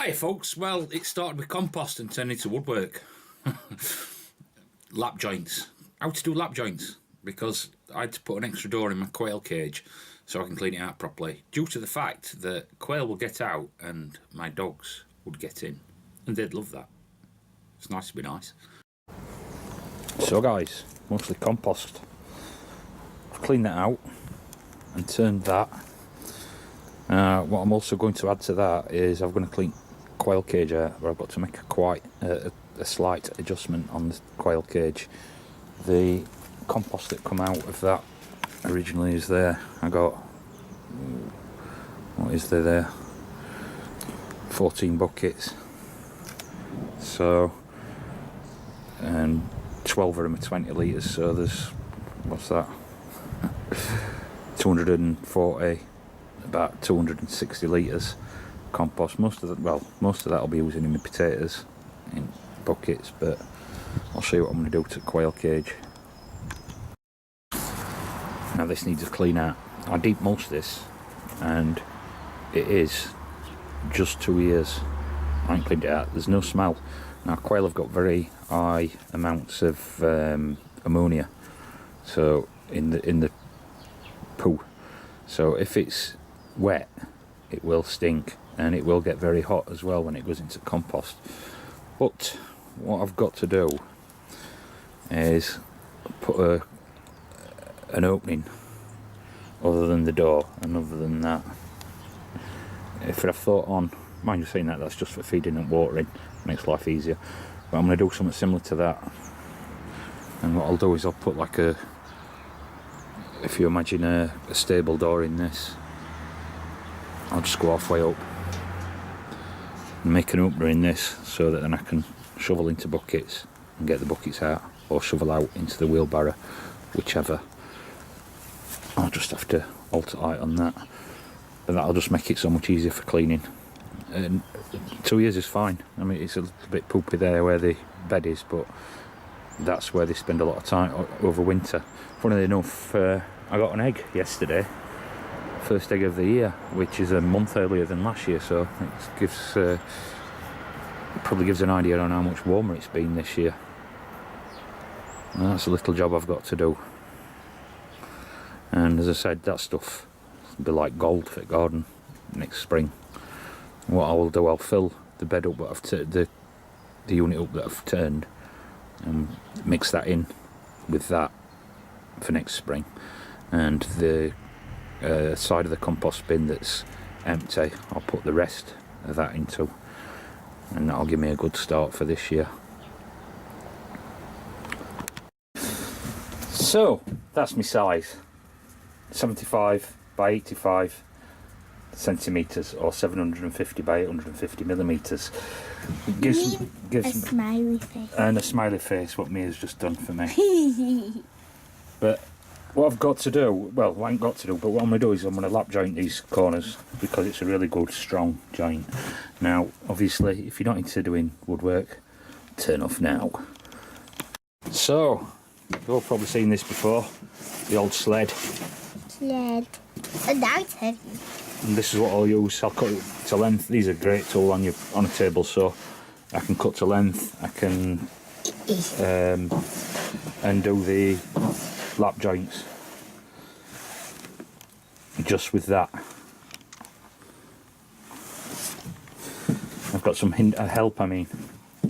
Hey folks, well, it started with compost and turned into woodwork. Lap joints. How to do lap joints? Because I had to put an extra door in my quail cage so I can clean it out properly, due to the fact that quail will get out and my dogs would get in, and they'd love that. It's nice to be nice. So guys, mostly compost. I've cleaned that out and turned that. What I'm also going to add to that is I'm going to clean quail cage out, where I've got to make a slight adjustment on the quail cage. The compost that come out of that originally is there. I got, what is there? 14 buckets. So, and 12 of them are 20 litres, so there's, what's that? 240, about 260 litres compost. Most of that I'll be using in my potatoes in buckets, but I'll show you what I'm going to do to the quail cage. Now this needs a clean out. I deep mulch this and it is just 2 years. I ain't cleaned it out. There's no smell. Now quail have got very high amounts of ammonia, so in the poo. So if it's wet, it will stink, and it will get very hot as well when it goes into compost. But what I've got to do is put an opening other than the door, and other than that, if I've thought on, mind you saying that, that's just for feeding and watering, makes life easier, but I'm going to do something similar to that. And what I'll do is I'll put like if you imagine a stable door in this, I'll just go halfway up and make an opener in this, so that then I can shovel into buckets and get the buckets out, or shovel out into the wheelbarrow, whichever. I'll just have to alter height on that, but that'll just make it so much easier for cleaning. And 2 years is fine. I mean, it's a little bit poopy there where the bed is, but that's where they spend a lot of time over winter. Funnily enough, I got an egg yesterday, first egg of the year, which is a month earlier than last year, so it probably gives an idea on how much warmer it's been this year. And that's a little job I've got to do. And as I said, that stuff will be like gold for the garden next spring. What I will do, I'll fill the bed up, but I've turned the unit up that I've turned, and mix that in with that for next spring. And the side of the compost bin that's empty, I'll put the rest of that into, and that'll give me a good start for this year. So that's my size, 75 by 85 centimetres, or 750 by 850 millimetres. Gives a smiley face. And a smiley face, what Mia's just done for me. But what I've got to do, well, I ain't got to do, but what I'm going to do is I'm going to lap joint these corners, because it's a really good strong joint. Now obviously if you're not into doing woodwork, turn off now. So you've all probably seen this before, the old sled. And now it's heavy. And this is what I'll use. I'll cut it to length. These are a great tool on a table, so I can cut to length, I can and do the lap joints just with that. I've got some help, I mean.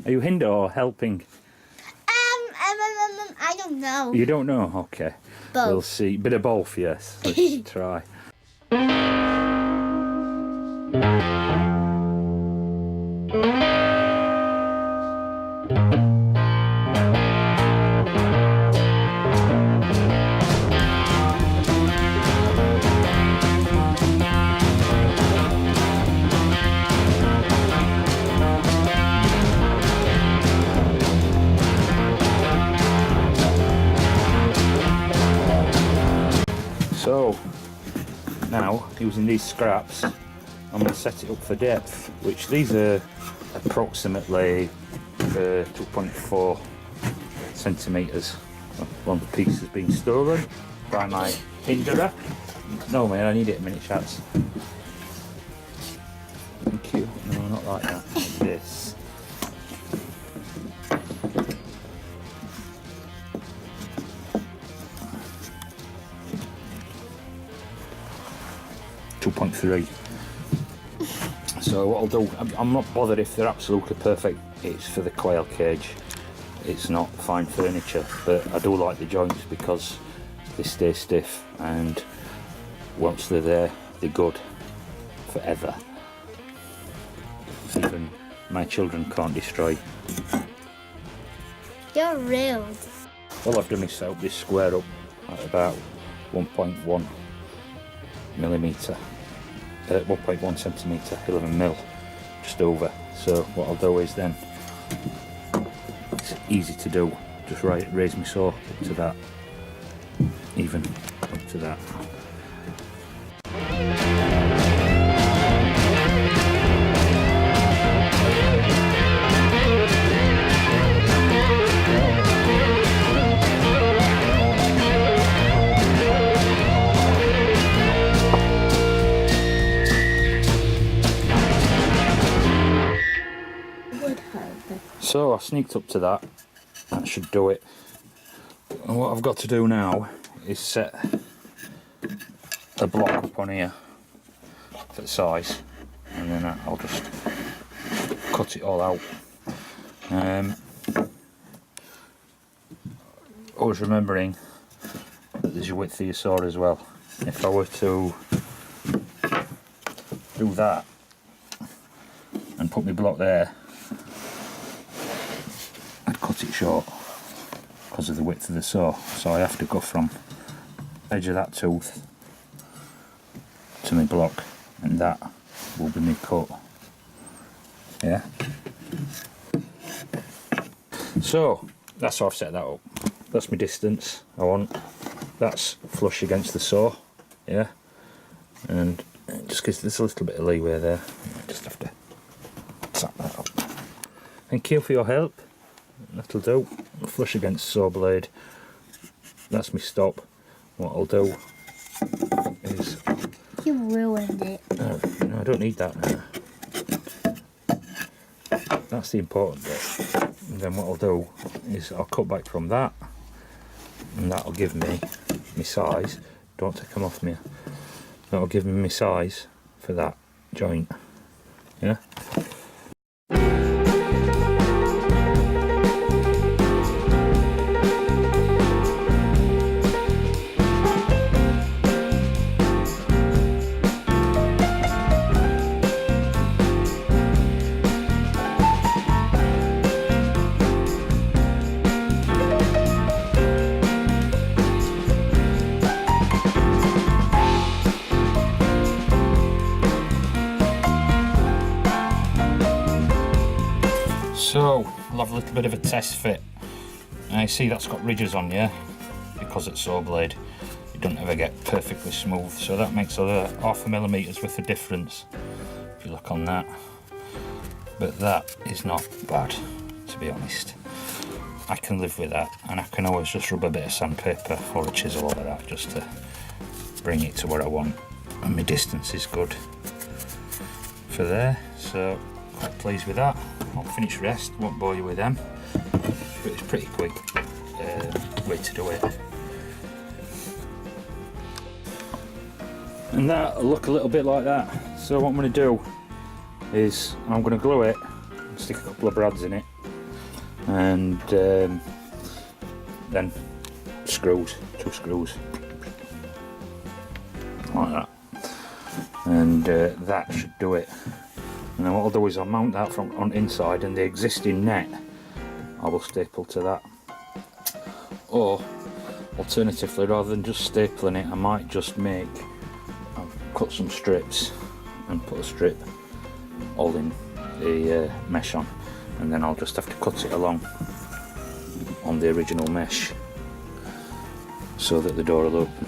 Are you hinder or helping? I don't know. You don't know? Okay. Both. We'll see. Bit of both, yes. Let's try. So now, using these scraps, I'm going to set it up for depth, which these are approximately 2.4 centimetres. One piece has been stolen by my hinderer. No man, I need it a minute, chats. Thank you. No, not like that. 3. So what I'll do, I'm not bothered if they're absolutely perfect. It's for the quail cage. It's not fine furniture, but I do like the joints because they stay stiff, and once they're there, they're good forever. Even my children can't destroy. You're rude. All I've done is set up this square up at about 1.1 millimetre, 1.1 centimetre, 11 mil, just over. So what I'll do is then, it's easy to do, just raise my saw up to that, even up to that. So I sneaked up to that. That should do it. And what I've got to do now is set a block up on here for the size, and then I'll just cut it all out. Always remembering that there's your width of your saw as well. If I were to do that and put my block there, cut it short because of the width of the saw, so I have to go from edge of that tooth to my block, and that will be my cut. Yeah, so that's how I've set that up. That's my distance I want. That's flush against the saw. Yeah, and it just gives this a little bit of leeway there. I just have to tap that up. Thank you for your help. That'll do. Flush against saw blade. That's my stop. What I'll do is... You ruined it. No, I don't need that now. That's the important bit. And then what I'll do is I'll cut back from that, and that'll give me my size. Don't take them off me. That'll give me my size for that joint. Yeah. So, I'll have a little bit of a test fit. Now you see that's got ridges on here, because it's saw blade. It doesn't ever get perfectly smooth, so that makes a half a millimetre's worth of difference, if you look on that. But that is not bad, to be honest. I can live with that, and I can always just rub a bit of sandpaper or a chisel over that just to bring it to where I want. And my distance is good for there, so quite pleased with that. I'll finish rest, won't bore you with them, but it's pretty quick way to do it. And that'll look a little bit like that. So what I'm going to do is I'm going to glue it, stick a couple of brads in it, and then screws, 2 screws, like that, and that should do it. And then what I'll do is I'll mount that from on inside, and the existing net I will staple to that. Or alternatively, rather than just stapling it, I might just cut some strips and put a strip holding the mesh on, and then I'll just have to cut it along on the original mesh so that the door will open.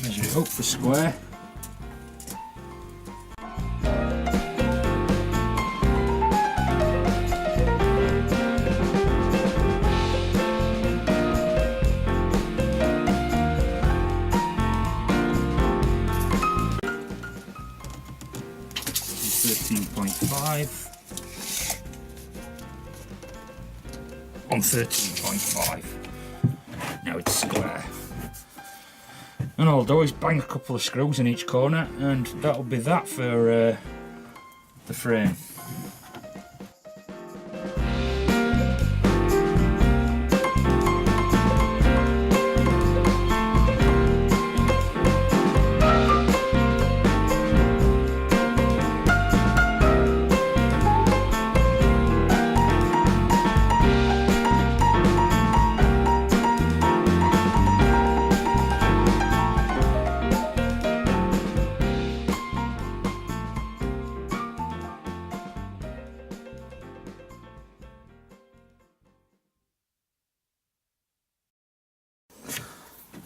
Measure it up for square. on 13.5. Now it's square. And all I'll do is bang a couple of screws in each corner, and that'll be that for the frame.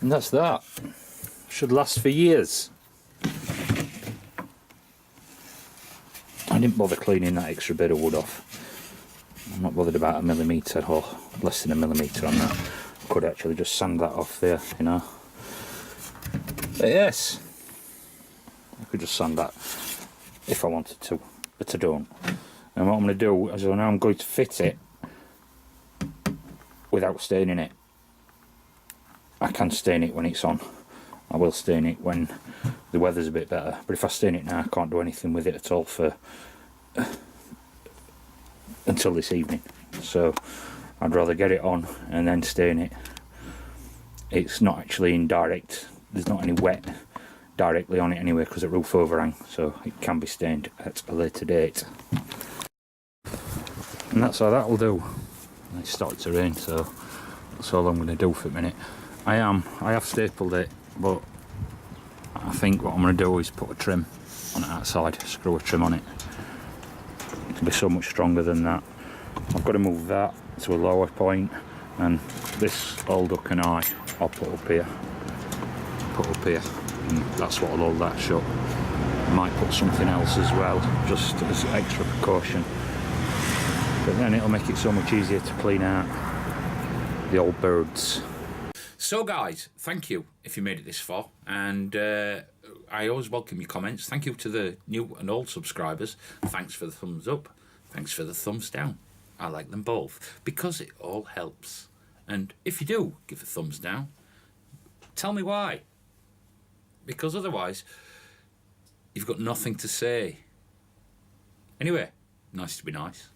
And that's that. Should last for years. I didn't bother cleaning that extra bit of wood off. I'm not bothered about a millimetre or less than a millimetre on that. I could actually just sand that off there, you know. But yes, I could just sand that if I wanted to, but I don't. And what I'm going to do is now I'm going to fit it without staining it. I can stain it when it's on. I will stain it when the weather's a bit better. But if I stain it now, I can't do anything with it at all for until this evening. So I'd rather get it on and then stain it. It's not actually in direct. There's not any wet directly on it anyway because of roof overhang. So it can be stained at a later date. And that's how that will do. It's started to rain, so that's all I'm going to do for a minute. I have stapled it, but I think what I'm going to do is put a trim on it outside, screw a trim on it. It'll be so much stronger than that. I've got to move that to a lower point, and this old hook and eye I'll put up here, and that's what will hold that shut. I might put something else as well, just as extra precaution, but then it'll make it so much easier to clean out the old birds. So guys, thank you if you made it this far, and I always welcome your comments. Thank you to the new and old subscribers. Thanks for the thumbs up, thanks for the thumbs down. I like them both because it all helps. And if you do give a thumbs down, tell me why, because otherwise you've got nothing to say. Anyway, nice to be nice.